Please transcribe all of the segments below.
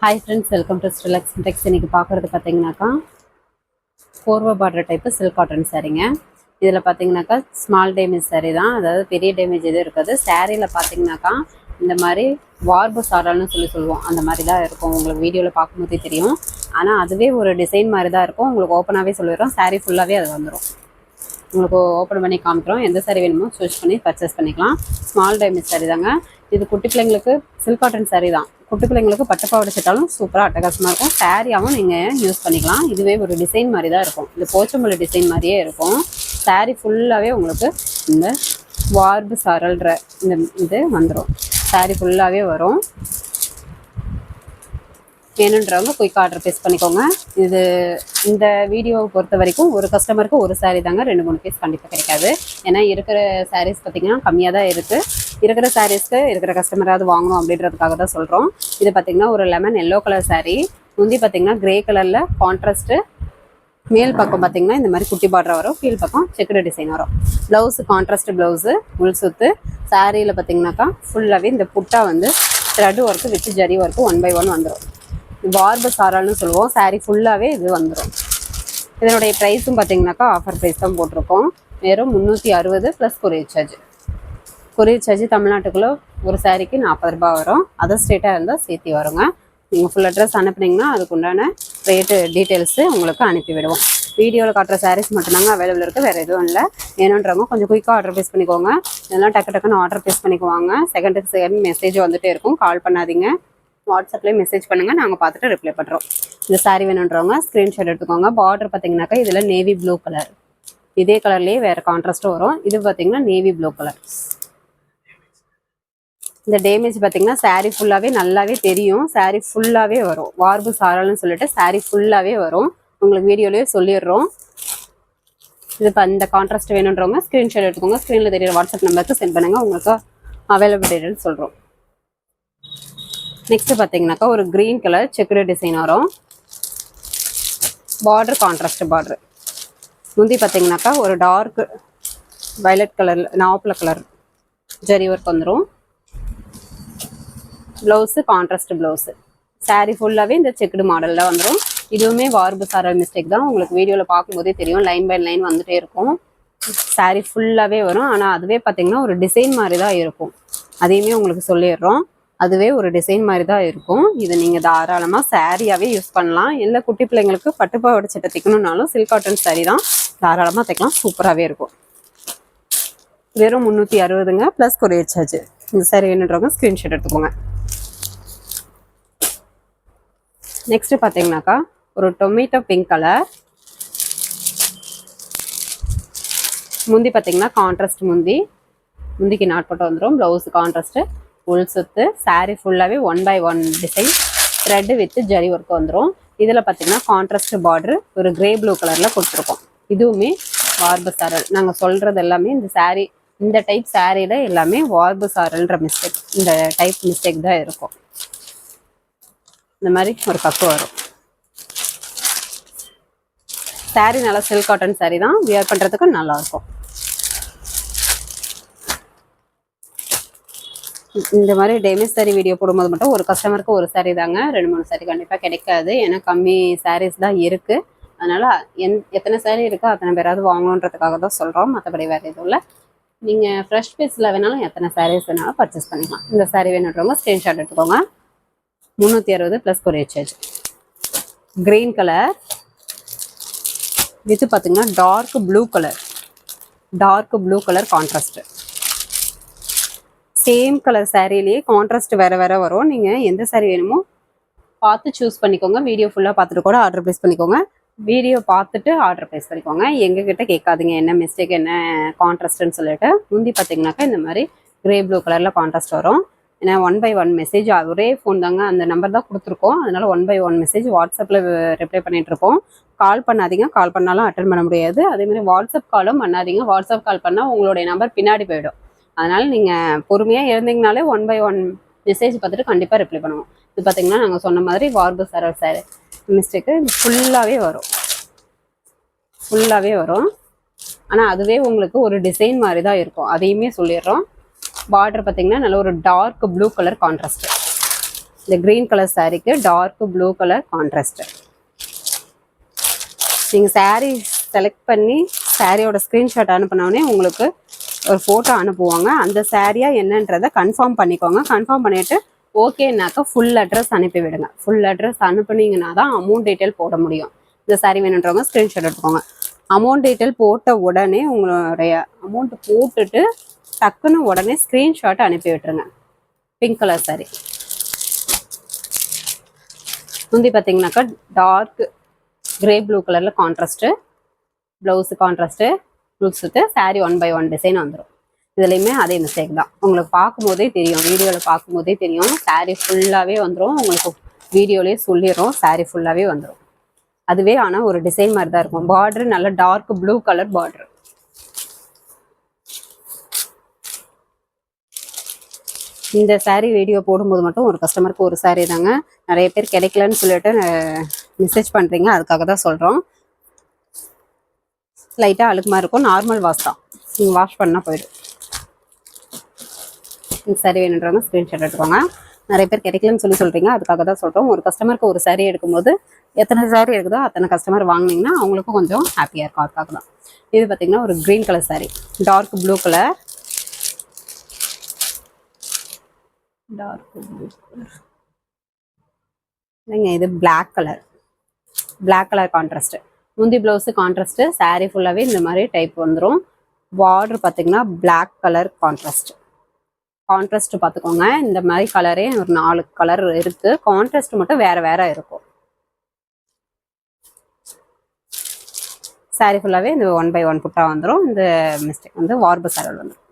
Hi friends, welcome to Strilax Syntax. இன்னைக்கு பார்க்குறது பார்த்தீங்கன்னாக்கா கோர்வா பார்டர் டைப்பு சில்க் காட்டன் சாரீங்க. இதில் பார்த்தீங்கன்னாக்கா ஸ்மால் டேமேஜ் சாரீ தான், அதாவது பெரிய டேமேஜ் எதுவும் இருக்காது. சாரியில் பார்த்தீங்கன்னாக்கா இந்த மாதிரி வார்பு சாரல்னு சொல்லுவோம், அந்த மாதிரி தான் இருக்கும். உங்களுக்கு வீடியோவில் பார்க்கும்போதே தெரியும். ஆனால் அதுவே ஒரு டிசைன் மாதிரி தான் இருக்கும். உங்களுக்கு ஓப்பனாகவே சொல்லிடுறோம், சாரீ ஃபுல்லாகவே அது வந்துடும். உங்களுக்கு ஓப்பன் பண்ணி காமிக்கிறோம். எந்த சாரீ வேணுமோ சூஸ் பண்ணி பர்ச்சேஸ் பண்ணிக்கலாம். ஸ்மால் டேமேஜ் சாரீ தாங்க. இது குட்டி பிள்ளைங்களுக்கு சில்க் காட்டன் சாரீ தான். குட்டி பிள்ளைங்களுக்கு பட்டுப்பாவடை சட்டாலும் சூப்பராக அட்டகாசமாக இருக்கும். சாரியாகவும் நீங்கள் யூஸ் பண்ணிக்கலாம். இதுவே ஒரு டிசைன் மாதிரி தான் இருக்கும். இது போச்சம்பள்ளி டிசைன் மாதிரியே இருக்கும். சாரீ ஃபுல்லாகவே உங்களுக்கு இந்த வார்பு சாரல்ன்ற இந்த இது வந்துடும். சாரீ ஃபுல்லாகவே வரும். வேணுன்றவங்க குயிக் ஆர்டர் பேஸ் பண்ணிக்கோங்க. இது இந்த வீடியோவை பொறுத்த வரைக்கும் ஒரு கஸ்டமருக்கு ஒரு சாரீ தாங்க, 2-3 பீஸ் கண்டிப்பாக கிடைக்காது. ஏன்னா இருக்கிற சாரீஸ் பார்த்திங்கன்னா கம்மியாக தான் இருக்குது. இருக்கிற சாரீஸ்க்கு இருக்கிற கஸ்டமராவது வாங்கணும் அப்படின்றதுக்காக தான் சொல்கிறோம். இது பார்த்திங்கன்னா ஒரு லெமன் எல்லோ கலர் சாரீ. முந்தி பார்த்திங்கன்னா க்ரே கலரில் கான்ட்ராஸ்ட்டு. மேல் பக்கம் பார்த்திங்கன்னா இந்த மாதிரி குட்டி பார்டர் வரும். கீழ் பக்கம் செக்குடு டிசைன் வரும். ப்ளவுஸு கான்ட்ராஸ்ட் ப்ளவுஸு உள் சுத்து. சாரியில் பார்த்திங்கனாக்கா ஃபுல்லாகவே இந்த புட்டா வந்து thread work with zari work 1/1 வந்துடும். வார்பு சாரால்னு சொல்லுவோம். சாரீ ஃபுல்லாகவே இது வந்துடும். இதனுடைய ப்ரைஸும் பார்த்தீங்கன்னாக்கா ஆஃபர் ப்ரைஸ் தான் போட்டிருக்கோம். வெறும் 360 plus courier charge. Courier charge தமிழ்நாட்டுக்குள்ளே ஒரு சாரீக்கு 40 ரூபா வரும். அதர் ஸ்டேட்டாக இருந்தால் சேர்த்தி வருங்க. நீங்கள் ஃபுல் அட்ரஸ் அனுப்புனீங்கன்னா அதுக்கு உண்டான ரேட்டு டீட்டெயில்ஸு உங்களுக்கு அனுப்பிவிடுவோம். வீடியோவில் காட்டுற சாரீஸ் மட்டும்தாங்க அவைலபிள் இருக்குது, வேறு எதுவும் இல்லை. வேணுன்றவங்க கொஞ்சம் குயிக்காக ஆர்டர் பேஸ் பண்ணிக்கோங்க. இதெல்லாம் டக்குன்னு ஆர்டர் பேஸ் பண்ணிக்குவாங்க. செகண்ட் மெசேஜ் வந்துகிட்டே இருக்கும். கால் பண்ணாதீங்க, வாட்ஸ்அப்லேயே மெசேஜ் பண்ணுங்கள், நாங்கள் பார்த்துட்டு ரிப்ளை பண்ணுறோம். இந்த சாரீ வேணுன்றவங்க ஸ்க்ரீன்ஷாட் எடுத்துக்கோங்க. பார்டர் பார்த்தீங்கன்னாக்கா இதில் நேவி ப்ளூ கலர், இதே கலர்லேயே வேறு கான்ட்ராஸ்ட்டும் வரும். இது பார்த்தீங்கன்னா நேவி ப்ளூ கலர். இந்த டேமேஜ் பார்த்தீங்கன்னா சாரீ ஃபுல்லாகவே நல்லாவே தெரியும். சாரீ ஃபுல்லாகவே வரும். வார்பு சாரல்னு சொல்லிட்டு சாரீ ஃபுல்லாகவே வரும். உங்களுக்கு வீடியோலேயே சொல்லிடுறோம். இது இப்போ இந்த கான்ட்ராஸ்ட் வேணுன்றவங்க ஸ்க்ரீன்ஷாட் எடுத்துக்கோங்க. ஸ்க்ரீனில் தெரியுற வாட்ஸ்அப் நம்பருக்கு சென்ட் பண்ணுங்கள். உங்களுக்கு அவைலபிள் டீட்டெயில்ஸ் சொல்கிறோம். நெக்ஸ்ட் பார்த்தீங்கன்னாக்கா ஒரு க்ரீன் கலர் செக்குடு டிசைன் வரும். Border contrast border. முந்தி பார்த்தீங்கன்னாக்கா ஒரு டார்க் வயலட் கலரில் நாவப்பழ கலர் ஜரி ஒர்க் வந்துடும். Blouse contrast blouse. சாரீ ஃபுல்லாகவே இந்த செக்குடு மாடலில் வந்துடும். இதுவுமே வார்பு சாரல் மிஸ்டேக் தான். உங்களுக்கு வீடியோவில் பார்க்கும்போதே தெரியும், லைன் பை லைன் வந்துகிட்டே இருக்கும். சாரீ ஃபுல்லாகவே வரும். ஆனால் அதுவே பார்த்தீங்கன்னா ஒரு டிசைன் மாதிரி தான் இருக்கும். அதையுமே உங்களுக்கு சொல்லிடுறோம். அதுவே ஒரு டிசைன் மாதிரி தான் இருக்கும். இது நீங்கள் தாராளமாக சாரியாகவே யூஸ் பண்ணலாம். இல்லை குட்டி பிள்ளைங்களுக்கு பட்டுப்பாவாடை சட்டை தைக்கணுன்னாலும் சில்க் காட்டன் சாரீ தான், தாராளமாக தைக்கலாம். சூப்பராகவே இருக்கும். வெறும் 360ங்க ப்ளஸ் கொரியர் சார்ஜ். இந்த சாரீ வேணுன்றவங்க ஸ்க்ரீன்ஷாட் எடுத்துக்கோங்க. நெக்ஸ்ட் பார்த்தீங்கன்னாக்கா ஒரு டொமேட்டோ பிங்க் கலர். முந்தி பார்த்தீங்கன்னா கான்ட்ராஸ்ட் முந்திக்கு நாட் போட்டு வந்துடும். ப்ளவுஸ் கான்ட்ராஸ்ட்டு உள் சுத்து. சாரீ ஃபுல்லாகவே 1/1 design thread with zari work வந்துடும். இதில் பார்த்தீங்கன்னா கான்ட்ராஸ்ட் பார்டர் ஒரு கிரே ப்ளூ கலரில் கொடுத்துருக்கோம். இதுவுமே வார்பு சாரல். நாங்கள் சொல்கிறது எல்லாமே இந்த சாரீ, இந்த டைப் சாரியில் எல்லாமே வார்பு சாரல்ன்ற மிஸ்டேக், இந்த டைப் மிஸ்டேக் தான் இருக்கும். இந்த மாதிரி ஒரு கப்பு வரும். சாரீ நல்லா சில்க் காட்டன் சாரீ தான், வியர் பண்ணுறதுக்கு நல்லாயிருக்கும். இந்த மாதிரி டேமேஜ் சாரீ வீடியோ போடும்போது மட்டும் ஒரு கஸ்டமருக்கு ஒரு சாரீ தாங்க, 2-3 சாரீ கண்டிப்பாக கிடைக்காது. ஏன்னா கம்மி சாரீஸ் தான் இருக்குது. அதனால் எத்தனை சாரீ இருக்கோ அத்தனை பேராவது வாங்கணுன்றதுக்காக தான் சொல்கிறோம். மற்றபடி வேறு எதுவும் இல்லை. நீங்கள் ஃப்ரெஷ் பீஸில் வேணாலும் எத்தனை சாரீஸ் வேணாலும் பர்ச்சேஸ் பண்ணிக்கலாம். இந்த சாரீ வேணுன்றவங்க ஸ்க்ரீன்ஷாட் எடுத்துக்கோங்க. 360 plus courier charge. Green colour with பார்த்தீங்கன்னா dark blue colour contrast. Same colour சாரீலேயே கான்ட்ராஸ்ட் வேறு வரும். நீங்கள் எந்த சாரீ வேணுமோ பார்த்து சூஸ் பண்ணிக்கோங்க. வீடியோ ஃபுல்லாக பார்த்துட்டு கூட ஆர்டர் ப்ளேஸ் பண்ணிக்கோங்க. வீடியோ பார்த்துட்டு ஆர்டர் ப்ளேஸ் பண்ணிக்கோங்க. எங்ககிட்ட கேட்காதீங்க என்ன மிஸ்டேக் என்ன கான்ட்ராஸ்ட்னு சொல்லிட்டு. முந்தி பார்த்தீங்கன்னாக்கா இந்த மாதிரி கிரே ப்ளூ கலரில் கான்ட்ராஸ்ட் வரும். ஏன்னா 1/1 மெசேஜ் ஒரே ஃபோன் தாங்க, அந்த நம்பர் தான் கொடுத்துருக்கோம். அதனால் 1/1 மெசேஜ் வாட்ஸ்அப்பில் ரிப்ளை பண்ணிகிட்ருக்கோம். கால் பண்ணாதீங்க, கால் பண்ணாலும் அட்டன் பண்ண முடியாது. அதேமாதிரி வாட்ஸ்அப் காலும் பண்ணாதீங்க. வாட்ஸ்அப் கால் பண்ணால் உங்களுடைய நம்பர் பின்னாடி போயிடும். அதனால் நீங்கள் பொறுமையாக இருந்தீங்கனாலே 1/1 மெசேஜ் பார்த்துட்டு கண்டிப்பாக ரிப்ளை பண்ணுவோம். இது பார்த்திங்கன்னா நாங்கள் சொன்ன மாதிரி வார்பு சாரல் சாரீ மிஸ்டேக்கு இது ஃபுல்லாகவே வரும். ஆனால் அதுவே உங்களுக்கு ஒரு டிசைன் மாதிரி தான் இருக்கும். அதையுமே சொல்லிடுறோம். பார்டர் பார்த்தீங்கன்னா நல்ல ஒரு டார்க் ப்ளூ கலர் கான்ட்ராஸ்ட். இந்த கிரீன் கலர் சாரீக்கு டார்க் ப்ளூ கலர் கான்ட்ராஸ்ட். நீங்கள் சாரீ செலக்ட் பண்ணி சாரியோட ஸ்க்ரீன்ஷாட் அனுப்பினோடனே உங்களுக்கு ஒரு ஃபோட்டோ அனுப்புவாங்க. அந்த சாரியாக என்னன்றதை கன்ஃபார்ம் பண்ணிக்கோங்க. கன்ஃபார்ம் பண்ணிவிட்டு ஓகேனாக்கா ஃபுல் அட்ரஸ் அனுப்பி விடுங்க. ஃபுல் அட்ரஸ் அனுப்புனீங்கன்னா தான் அமௌண்ட் டீட்டெயில் போட முடியும். இந்த சாரீ வேணுன்றவங்க ஸ்க்ரீன்ஷாட் எடுத்துக்கோங்க. அமௌண்ட் டீட்டெயில் போட்ட உடனே உங்களுடைய அமௌண்ட் போட்டுட்டு டக்குன்னு உடனே ஸ்க்ரீன்ஷாட் அனுப்பி விட்டுருங்க. பிங்க் கலர் சாரீ முந்தி பார்த்தீங்கன்னாக்கா டார்க் கிரே ப்ளூ கலரில் contrast, blouse contrast, blues with sari 1/1 design வந்துடும். இதுலேயுமே அதே மிஸ்டேக் தான். உங்களுக்கு பார்க்கும்போதே தெரியும், வீடியோவில் பார்க்கும்போதே தெரியும். சாரீ ஃபுல்லாகவே வந்துடும். உங்களுக்கு வீடியோலேயே சொல்லிடுறோம், சாரீ ஃபுல்லாகவே வந்துடும். அதுவே ஆனால் ஒரு டிசைன் மாதிரி தான் இருக்கும். பார்டரு நல்ல டார்க் ப்ளூ கலர் பார்டர். இந்த சாரீ வீடியோ போடும்போது மட்டும் ஒரு கஸ்டமருக்கு ஒரு சாரீ தாங்க. நிறைய பேர் கிடைக்கலன்னு சொல்லிட்டு மெசேஜ் பண்ணுறீங்க, அதுக்காக தான் சொல்கிறோம். லைட்டாக அழுக்கு மாதிரி இருக்கும், நார்மல் வாஷ் தான், நீங்கள் வாஷ் பண்ணால் போயிடும். இந்த சாரீ வேணுன்றவங்க ஸ்க்ரீன்ஷாட் எடுத்துக்கோங்க. நிறைய பேர் கிடைக்கலன்னு சொல்கிறீங்க, அதுக்காக தான் சொல்கிறோம். ஒரு கஸ்டமருக்கு ஒரு சாரீ எடுக்கும்போது எத்தனை சாரீ இருக்குதோ அத்தனை கஸ்டமர் வாங்கினீங்கன்னா அவங்களுக்கும் கொஞ்சம் ஹாப்பியாக இருக்கும், அதுக்காக தான். இது பார்த்திங்கன்னா ஒரு green colour sari, dark blue colour, இல்லைங்க இது பிளாக் கலர் கான்ட்ராஸ்ட். முந்தி ப்ளவுஸு கான்ட்ராஸ்ட்டு, சாரீ ஃபுல்லாகவே இந்த மாதிரி டைப் வந்துடும். பார்டர் பார்த்திங்கன்னா பிளாக் கலர் கான்ட்ராஸ்ட் பார்த்துக்கோங்க. இந்த மாதிரி கலரே ஒரு 4 கலர் இருக்குது. கான்ட்ராஸ்ட் மட்டும் வேறு இருக்கும். சாரீ ஃபுல்லாகவே இந்த 1/1 புட்டா வந்துடும். இந்த மிஸ்டேக் வந்து வார்பு சாரல் வந்துடும்.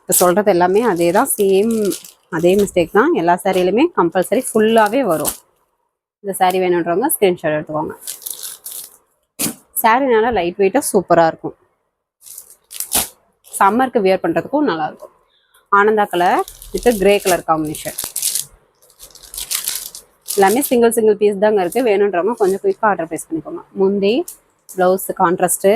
இப்போ சொல்கிறது எல்லாமே அதே தான், சேம் அதே மிஸ்டேக் தான். எல்லா சாரிலையுமே கம்பல்சரி ஃபுல்லாகவே வரும். இந்த சாரீ வேணுன்றவங்க ஸ்க்ரீன்ஷாட் எடுத்துக்கோங்க. சாரீனால லைட் வெயிட்டாக சூப்பராக இருக்கும். சம்மருக்கு வியர் பண்ணுறதுக்கும் நல்லாயிருக்கும். Ananda colour with grey colour combination. எல்லாமே சிங்கிள் பீஸ் தாங்க இருக்குது. வேணுன்றவங்க கொஞ்சம் குயிக்காக ஆர்டர் ப்ளேஸ் பண்ணிக்கோங்க. முந்தி ப்ளவுஸ் கான்ட்ராஸ்ட்டு,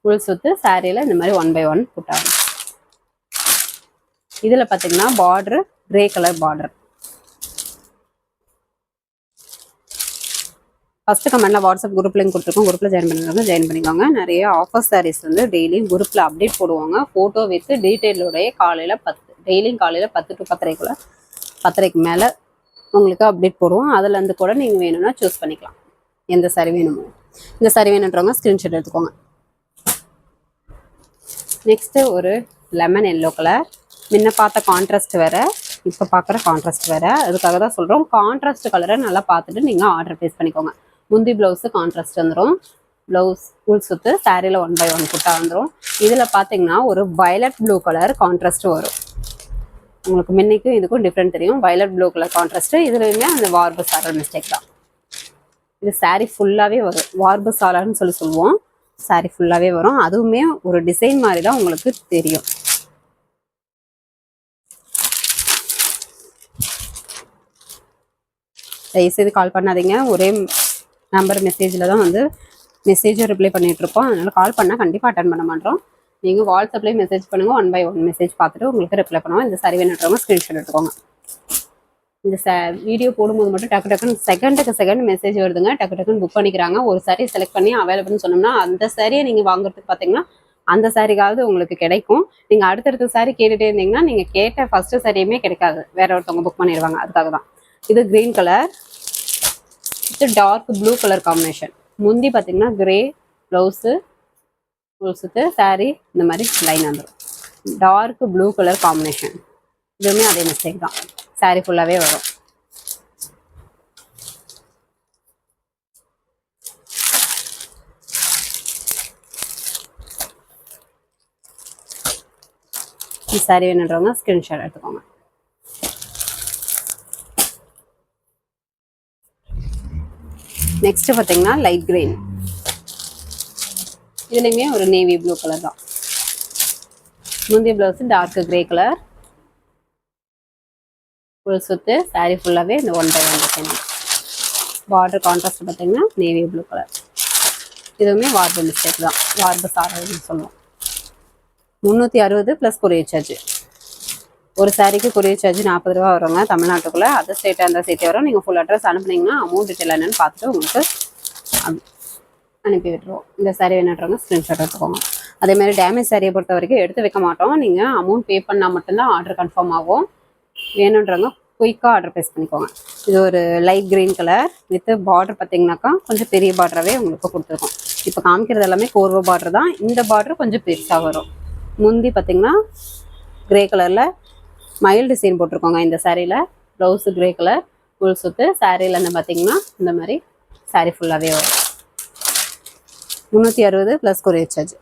ஃபுல் சுத்து, சாரியில் இந்த மாதிரி 1/1 புட்டாங்க. இதில் பார்த்தீங்கன்னா border grey colour border. First கமெண்ட்டில் வாட்ஸ்அப் குரூப் லிங்க் கொடுத்துருக்கோம், குரூப்பில் ஜாயின் பண்ணிக்கோங்க. நிறைய ஆஃபர் சாரீஸ் வந்து டெய்லியும் குரூப்பில் அப்டேட் போடுவாங்க. ஃபோட்டோ வித் டீட்டெயிலோடைய காலையில் 10, டெய்லியும் காலையில் 10 to 10:30 10:30 மேலே உங்களுக்கு அப்டேட் போடுவோம். அதுலேருந்து கூட நீங்கள் வேணும்னா சூஸ் பண்ணிக்கலாம், எந்த சாரீ வேணுமோ. இந்த சாரீ வேணுன்றவங்க ஸ்க்ரீன்ஷாட் எடுத்துக்கோங்க. நெக்ஸ்ட்டு ஒரு லெமன் எல்லோ கலர். முன்ன பார்த்த கான்ட்ராஸ்ட் வேறு, இப்போ பார்க்குற கான்ட்ராஸ்ட் வேறு. அதுக்காக தான் சொல்கிறோம், கான்ட்ராஸ்ட் கலரை நல்லா பார்த்துட்டு நீங்கள் ஆர்டர் ப்ளேஸ் பண்ணிக்கோங்க. முந்தி ப்ளவுஸு கான்ட்ராஸ்ட் வந்துடும், ப்ளவுஸ் ஃபுல் சுத்து, சாரியில் 1/1 புட்டா வந்துடும். இதில் பார்த்தீங்கன்னா ஒரு வயலட் ப்ளூ கலர் கான்ட்ராஸ்ட் வரும். உங்களுக்கு முன்னைக்கும் இதுக்கும் டிஃப்ரெண்ட் தெரியும். Violet blue colour contrast. இதுலையுமே அந்த வார்பு சாரல் மிஸ்டேக் தான். இது சாரீ ஃபுல்லாகவே வரும், வார்பு சாரல்னு சொல்லுவோம். சாரீ ஃபுல்லாகவே வரும். அதுவுமே ஒரு டிசைன் மாதிரி தான் உங்களுக்கு தெரியும். தயவுசெய்து கால் பண்ணாதீங்க, ஒரே நம்பர் மெசேஜில் தான் வந்து மெசேஜும் ரிப்ளை பண்ணிகிட்ருப்போம். அதனால் கால் பண்ணால் கண்டிப்பாக அட்டன் பண்ண மாட்டோம். நீங்கள் வாட்ஸ்அப்லேயே மெசேஜ் பண்ணுங்கள், 1/1 மெசேஜ் பார்த்துட்டு உங்களுக்கு ரிப்ளை பண்ணுவோம். இந்த சாரீ வேணுன்றவங்க ஸ்க்ரீன்ஷாட் எடுத்துக்கோங்க. இந்த வீடியோ போடும்போது மட்டும் டக்குன்னு செகண்டுக்கு மெசேஜ் வருதுங்க. டக்குன்னு புக் பண்ணிக்கிறாங்க. ஒரு சாரீ செலக்ட் பண்ணி அவைலபிள்னு சொன்னோம்னா அந்த சாரியை நீங்கள் வாங்குறதுக்கு பார்த்தீங்கன்னா அந்த சாரிக்காவது உங்களுக்கு கிடைக்கும். நீங்கள் அடுத்தடுத்த சாரீ கேட்டுகிட்டே இருந்தீங்கன்னா நீங்கள் கேட்ட ஃபஸ்ட்டு சாரியுமே கிடைக்காது, வேற ஒருத்தவங்க புக் பண்ணிடுவாங்க. அதுக்காக தான். இது கிரீன் கலர், இது டார்க் ப்ளூ கலர் காம்பினேஷன். முந்தி பார்த்தீங்கன்னா கிரே ப்ளவுஸு, ப்ளவுஸுக்கு சாரீ இந்த மாதிரி லைன் வந்துடும். Dark blue colour combination. இதுவுமே அதே மிஸ்டேக் தான், சாரீ ஃபுல்லாகவே வரும். இந்த சாரீ வேணுன்றவங்க ஸ்க்ரீன்ஷாட் எடுத்துக்கோங்க. நெக்ஸ்ட் பார்த்தீங்கன்னா லைட் கிரீன். இதுலையுமே ஒரு நேவி ப்ளூ கலர் தான். முந்தைய blouse dark grey colour, full சுத்து, சாரீ ஃபுல்லாகவே இந்த 1/1 டிசைன். பார்டர் கான்ட்ராஸ்ட் பார்த்தீங்கன்னா நேவி ப்ளூ கலர். இதுவுமே வார்பு மிஸ்டேக் தான், வார்பு சாரல்னு சொல்லுவோம். 360 + கொரியர் சார்ஜ். ஒரு சாரிக்கு கொரியர் சார்ஜ் 40 ரூபா வருங்க தமிழ்நாட்டுக்குள்ளே. அதர் ஸ்டேட்டாக இருந்தால் சேர்த்து வரும். நீங்கள் ஃபுல் அட்ரஸ் அனுப்புனீங்கன்னா அமௌண்ட் டீட்டெயில் என்னென்னு பார்த்துட்டு உங்களுக்கு அனுப்பி விட்டுருவோம். இந்த சாரி வேணுன்றவங்க ஸ்க்ரீன்ஷாட் எடுத்துக்கோங்க. அதேமாதிரி டேமேஜ் சாரியை பொறுத்த வரைக்கும் எடுத்து வைக்க மாட்டோம். நீங்கள் அமௌண்ட் பே பண்ணால் மட்டும்தான் ஆர்டர் கன்ஃபார்ம் ஆகும். வேணுன்றவங்க குயிக்காக ஆர்டர் ப்ளேஸ் பண்ணிக்கோங்க. இது ஒரு light green colour with border பார்த்தீங்கன்னாக்கா கொஞ்சம் பெரிய பார்டராகவே உங்களுக்கு கொடுத்துருக்கோம். இப்போ காமிக்கிறது எல்லாமே கோர்வோ பார்டர் தான். இந்த பார்டர் கொஞ்சம் பெருசாக வரும். முந்தி பார்த்தீங்கன்னா கிரே கலரில் மயில் டிசைன் போட்டிருக்கோங்க. இந்த சாரியில் ப்ளவுஸு கிரே கலர் ஃபுல் சுத்து. சாரியில் என்ன பார்த்தீங்கன்னா இந்த மாதிரி சாரி ஃபுல்லாகவே வரும். 360 plus courier charge.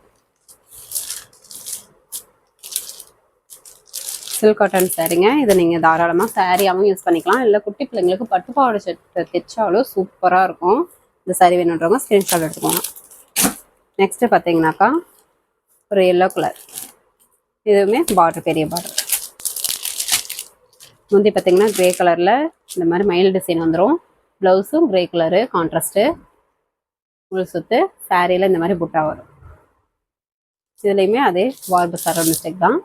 Silk cotton சாரீங்க. இதை நீங்கள் தாராளமாக சாரியாகவும் யூஸ் பண்ணிக்கலாம். இல்லை குட்டி பிள்ளைங்களுக்கு பட்டுப்பாவாடை சட்டை தைச்சாலும் சூப்பராக இருக்கும். இந்த சாரி வேணுன்றவங்க ஸ்க்ரீன்ஷாட் எடுத்துக்கோங்க. நெக்ஸ்ட்டு பார்த்தீங்கன்னாக்கா ஒரு எல்லோ கலர். இதுவுமே பார்டர் பெரிய பார்டர். முந்தி பார்த்தீங்கன்னா க்ரே கலரில் இந்த மாதிரி மயில் டிசைன் வந்துடும். ப்ளவுஸும் க்ரே கலரு கான்ட்ராஸ்ட்டு முழு சுத்து. சாரியில் இந்த மாதிரி புட்டா வரும். இதுலேயுமே அதே வார்பு சார மிஸ்டேக் தான்.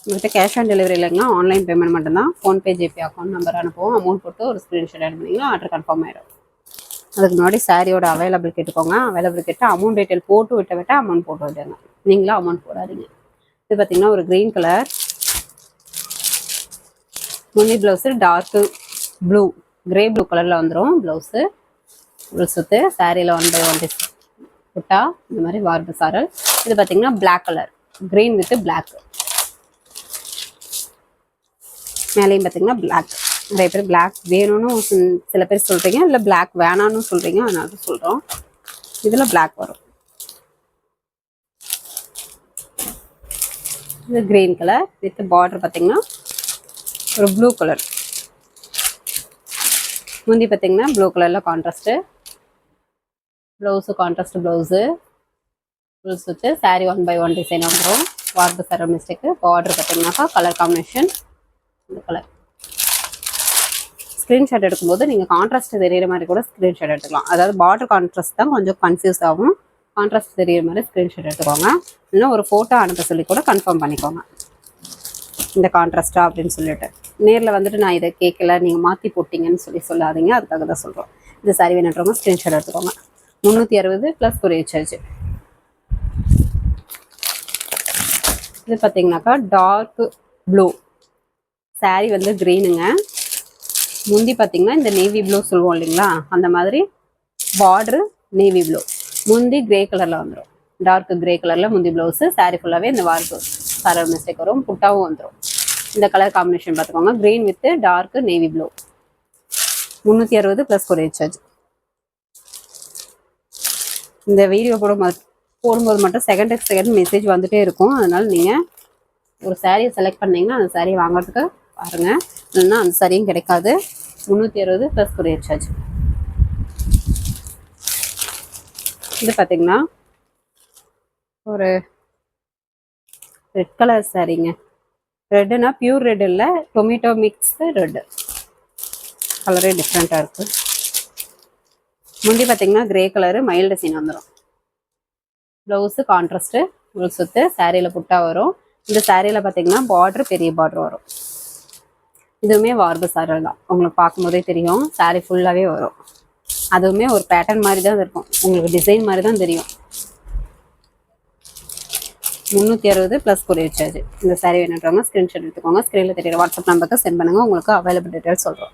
உங்கள்கிட்ட கேஷ் ஆன் டெலிவரி இல்லைங்கன்னா ஆன்லைன் பேமெண்ட் மட்டும்தான். ஃபோன்பே ஜிபே அக்கௌண்ட் நம்பர் அனுப்புவோம். அமௌண்ட் போட்டு ஒரு ஸ்க்ரீன்ஷாட் அனுப்புனீங்கன்னா ஆர்டர் கன்ஃபார்ம் ஆகிடும். அதுக்கு முன்னாடி சாரியோட அவைலபிள் கேட்டுக்கோங்க. அவைலபிள் கேட்டு அமௌண்ட் டீட்டெயில் போட்டு விட்ட அமௌண்ட் போட்டு விடுங்க. நீங்களும் அமௌண்ட் போடாதீங்க. இது பார்த்தீங்கன்னா ஒரு க்ரீன் கலர். முந்தி blouse dark blue grey blue கலரில் வந்துடும். ப்ளவுஸு ஃபுல் சுத்து. சாரியில் 1 by 1 புட்டா இந்த மாதிரி வார்பு சாரல். இது பார்த்தீங்கன்னா black colour green with black. மேலேயும் பார்த்தீங்கன்னா பிளாக். நிறைய பேர் பிளாக் வேணும்னு சில பேர் சொல்கிறீங்க, இல்லை பிளாக் வேணான்னு சொல்கிறீங்க. அதனால தான் சொல்கிறோம். இதில் பிளாக் வரும். இது கிரீன் கலர் வித் பார்டர் பார்த்தீங்கன்னா ஒரு ப்ளூ கலர். முந்தி பார்த்தீங்கன்னா ப்ளூ கலரில் contrast. Blouse contrast blouse full சுத்து. சாரி 1 by 1 டிசைன் வந்துடும். வார்பு சார மிஸ்டேக்கு. பார்டர் பார்த்தீங்கன்னாக்கா கலர் காம்பினேஷன் இந்த கலர். ஸ்க்ரீன்ஷாட் எடுக்கும்போது நீங்கள் கான்ட்ராஸ்ட் தெரிகிற மாதிரி கூட ஸ்க்ரீன்ஷாட் எடுத்துக்கலாம். அதாவது பார்டர் கான்ட்ராஸ்ட் தான் கொஞ்சம் கன்ஃபியூஸ் ஆகும். கான்ட்ராஸ்ட் தெரிகிற மாதிரி ஸ்க்ரீன்ஷாட் எடுத்துக்கோங்க. இல்லைன்னா ஒரு ஃபோட்டோ அனுப்ப சொல்லி கூட கன்ஃபார்ம் பண்ணிக்கோங்க இந்த கான்ட்ராஸ்டா அப்படின்னு சொல்லிட்டு. நேரில் வந்துட்டு நான் இதை கேட்கல நீங்கள் மாற்றி போட்டிங்கன்னு சொல்லாதீங்க. அதுக்காக தான் சொல்கிறோம். இந்த சாரி வேணுன்றவங்க ஸ்க்ரீன்ஷாட் எடுத்துக்கோங்க. 360 ப்ளஸ் கொரியர் சார்ஜ். இது பார்த்தீங்கன்னாக்கா டார்க் ப்ளூ. சாரி வந்து க்ரீனுங்க. முந்தி பார்த்தீங்கன்னா இந்த நேவி ப்ளூ சொல்லுவோம் இல்லைங்களா, அந்த மாதிரி பார்டரு நேவி ப்ளூ. முந்தி கிரே கலரில் வந்துடும். டார்க் கிரே கலரில் முந்தி ப்ளவுஸு. சாரி ஃபுல்லாகவே இந்த வார்ப்பு சார மிஸ்டேக் வரும். புட்டாவும் வந்துடும். இந்த கலர் காம்பினேஷன் பார்த்துக்கோங்க. Green with dark navy blue. 360 plus courier charge. இந்த வீடியோ போடும்போது மட்டும் செகண்ட் மெசேஜ் வந்துகிட்டே இருக்கும். அதனால் நீங்கள் ஒரு சாரியை செலக்ட் பண்ணிங்கன்னா அந்த சாரியை வாங்குறதுக்கு பாருங்கள். இல்லைன்னா அந்த சாரியும் கிடைக்காது. 360 ப்ளஸ் கொரியர் சார்ஜ். இது பார்த்தீங்கன்னா ஒரு ரெட் கலர் சாரிங்க. ரெட்டுனா பியூர் ரெட் இல்லை, டொமேட்டோ மிக்ஸ் ரெட்டு. கலரே டிஃப்ரெண்ட்டாக இருக்குது. முந்தி பார்த்தீங்கன்னா கிரே கலரு மயில் டிசைன் வந்துடும். ப்ளவுஸு கான்ட்ராஸ்ட்டு ஃபுல் சுத்து. சாரியில் புட்டா வரும். இந்த சாரியில் பார்த்தீங்கன்னா பார்டர் பெரிய பார்டர் வரும். இதுவுமே வார்பு சாரல் தான். உங்களுக்கு பார்க்கும்போதே தெரியும். சாரி ஃபுல்லாகவே வரும். அதுவுமே ஒரு பேட்டர்ன் மாதிரி தான் இருக்கும். உங்களுக்கு டிசைன் மாதிரி தான் தெரியும். 360 ப்ளஸ் கொரியர் சார்ஜ். இந்த சாரி வேணுன்றவங்க ஸ்க்ரீன்ஷாட் எடுத்துக்கோங்க. ஸ்க்ரீனில் தெரியுற வாட்ஸ்அப் நம்பருக்கு சென்ட் பண்ணுங்கள். உங்களுக்கு அவைலபிள் டீட்டெயில்ஸ் சொல்கிறோம்.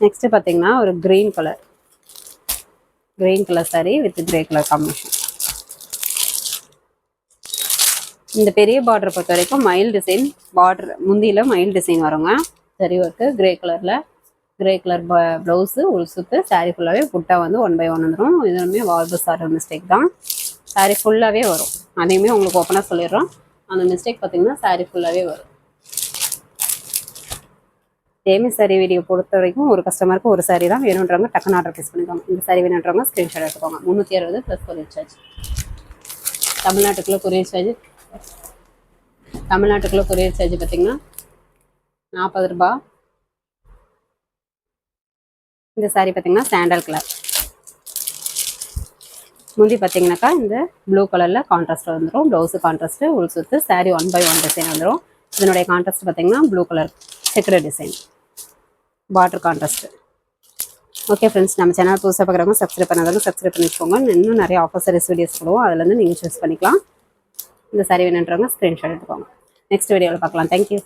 நெக்ஸ்ட்டு பார்த்தீங்கன்னா ஒரு green colour sorry with grey colour combination. இந்த பெரிய பார்டர் பொறுத்த வரைக்கும் மயில் டிசைன் பார்டர். முந்தியில் மயில் டிசைன் வருங்க. சரி ஒர்க்கு கிரே கலர் ப்ளவுஸு உள் சுத்து. சாரி ஃபுல்லாகவே புட்டா வந்து 1 by 1 வந்துடும். இதுவுமே வார்பு சார மிஸ்டேக் தான். சாரி ஃபுல்லாகவே வரும். அதையுமே உங்களுக்கு ஓப்பனாக சொல்லிடுறோம். அந்த மிஸ்டேக் பார்த்தீங்கன்னா சாரி ஃபுல்லாகவே வரும். டேமேஜ் சாரி வீடியோ பொறுத்த வரைக்கும் ஒரு கஸ்டமருக்கு ஒரு சாரி தான் வேணுன்றவங்க டக்குன்னு ஆர்டர் ப்ளேஸ் பண்ணிக்கோங்க. இந்த சாரி வேணுன்றவங்க ஸ்க்ரீன்ஷாட் எடுத்துக்கோங்க. 360 ப்ளஸ் கொரியர் சார்ஜ். தமிழ்நாட்டுக்குள்ளே கொரியர் சார்ஜ் பார்த்தீங்கன்னா 40 ரூபா. இந்த சாரி பார்த்தீங்கன்னா சாண்டல் கலர். முந்தி பார்த்தீங்கன்னாக்கா இந்த ப்ளூ கலரில் கான்ட்ராஸ்ட் வந்துடும். ப்ளவுஸு கான்ட்ராஸ்ட்டு, உள் சுத்து, சாரீ 1/1 டிசைன் வந்துடும். இதனுடைய கான்ட்ராஸ்ட் பார்த்தீங்கன்னா blue colour checked design, border contrast. Okay friends, நம்ம சேனல் புதுசாக பார்க்குறவங்க சப்ஸ்கிரைப் பண்ணாதவங்க சப்ஸ்கிரைப் பண்ணி வச்சுக்கோங்க. இன்னும் நிறைய ஆஃபர் சாரீஸ் வீடியோஸ் போடுவோம், அதுலேருந்து நீங்கள் சூஸ் பண்ணிக்கலாம். இந்த சாரீ வேணுன்றவங்க ஸ்க்ரீன்ஷாட் எடுத்துக்கோங்க. நெக்ஸ்ட் வீடியோவில் பார்க்கலாம். தேங்க்யூ.